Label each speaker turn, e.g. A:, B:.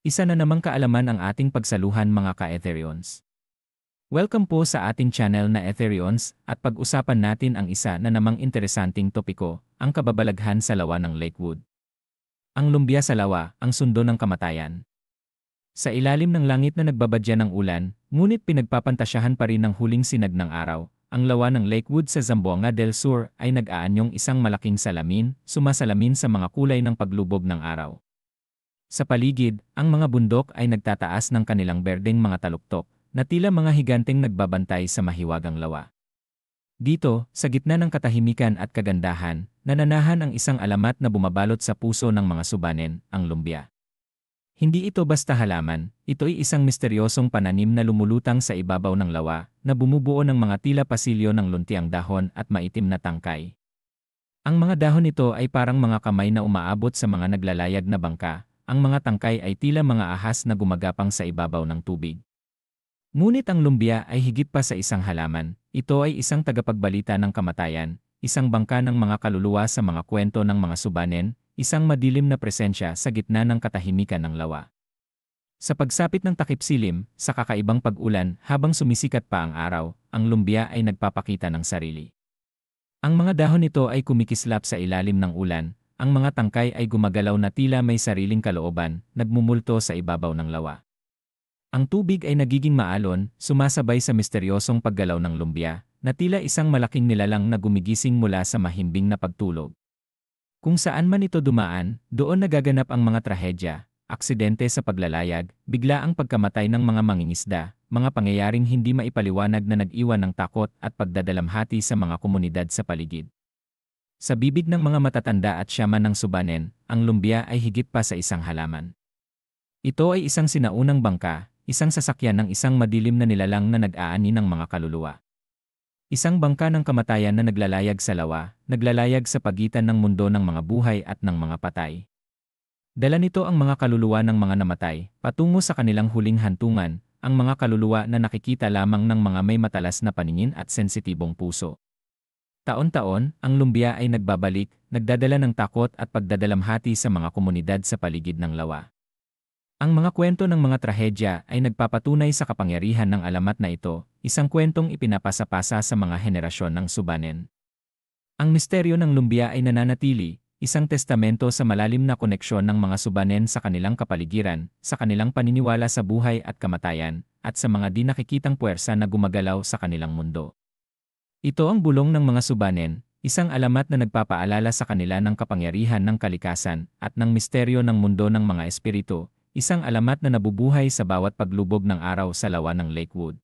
A: Isa na namang kaalaman ang ating pagsaluhan mga ka-Ethereans. Welcome po sa ating channel na Ethereans at pag-usapan natin ang isa na namang interesanting topiko, ang kababalaghan sa lawa ng Lakewood. Ang lumbya sa lawa, ang sundo ng kamatayan. Sa ilalim ng langit na nagbabadya ng ulan, ngunit pinagpapantasyahan pa rin ng huling sinag ng araw, ang lawa ng Lakewood sa Zamboanga del Sur ay nag-aanyong isang malaking salamin, sumasalamin sa mga kulay ng paglubog ng araw. Sa paligid, ang mga bundok ay nagtataas ng kanilang berdeng mga taluktok, na tila mga higanteng nagbabantay sa mahiwagang lawa. Dito, sa gitna ng katahimikan at kagandahan, nananahan ang isang alamat na bumabalot sa puso ng mga subanen, ang lumbya. Hindi ito basta halaman, ito'y isang misteryosong pananim na lumulutang sa ibabaw ng lawa, na bumubuo ng mga tila pasilyo ng luntiang dahon at maitim na tangkay. Ang mga dahon nito ay parang mga kamay na umaabot sa mga naglalayag na bangka, ang mga tangkay ay tila mga ahas na gumagapang sa ibabaw ng tubig. Ngunit ang lumbya ay higit pa sa isang halaman, ito ay isang tagapagbalita ng kamatayan, isang bangka ng mga kaluluwa sa mga kwento ng mga subanen, isang madilim na presensya sa gitna ng katahimikan ng lawa. Sa pagsapit ng takip silim, sa kakaibang pag-ulan habang sumisikat pa ang araw, ang lumbya ay nagpapakita ng sarili. Ang mga dahon nito ay kumikislap sa ilalim ng ulan, ang mga tangkay ay gumagalaw na tila may sariling kalooban, nagmumulto sa ibabaw ng lawa. Ang tubig ay nagiging maalon, sumasabay sa misteryosong paggalaw ng lumbya, na tila isang malaking nilalang na gumigising mula sa mahimbing na pagtulog. Kung saan man ito dumaan, doon nagaganap ang mga trahedya, aksidente sa paglalayag, biglaang pagkamatay ng mga mangingisda, mga pangyayaring hindi maipaliwanag na nag-iwan ng takot at pagdadalamhati sa mga komunidad sa paligid. Sa bibig ng mga matatanda at syaman ng subanen, ang lumbya ay higit pa sa isang halaman. Ito ay isang sinaunang bangka, isang sasakyan ng isang madilim na nilalang na nag-aani ng mga kaluluwa. Isang bangka ng kamatayan na naglalayag sa lawa, naglalayag sa pagitan ng mundo ng mga buhay at ng mga patay. Dala nito ang mga kaluluwa ng mga namatay, patungo sa kanilang huling hantungan, ang mga kaluluwa na nakikita lamang ng mga may matalas na paningin at sensitibong puso. Taon-taon, ang lumbya ay nagbabalik, nagdadala ng takot at pagdadalamhati sa mga komunidad sa paligid ng lawa. Ang mga kwento ng mga trahedya ay nagpapatunay sa kapangyarihan ng alamat na ito, isang kwentong ipinapasa-pasa sa mga henerasyon ng subanen. Ang misteryo ng lumbya ay nananatili, isang testamento sa malalim na koneksyon ng mga subanen sa kanilang kapaligiran, sa kanilang paniniwala sa buhay at kamatayan, at sa mga di nakikitang puwersa na gumagalaw sa kanilang mundo. Ito ang bulong ng mga subanen, isang alamat na nagpapaalala sa kanila ng kapangyarihan ng kalikasan at ng misteryo ng mundo ng mga espiritu, isang alamat na nabubuhay sa bawat paglubog ng araw sa lawa ng Lakewood.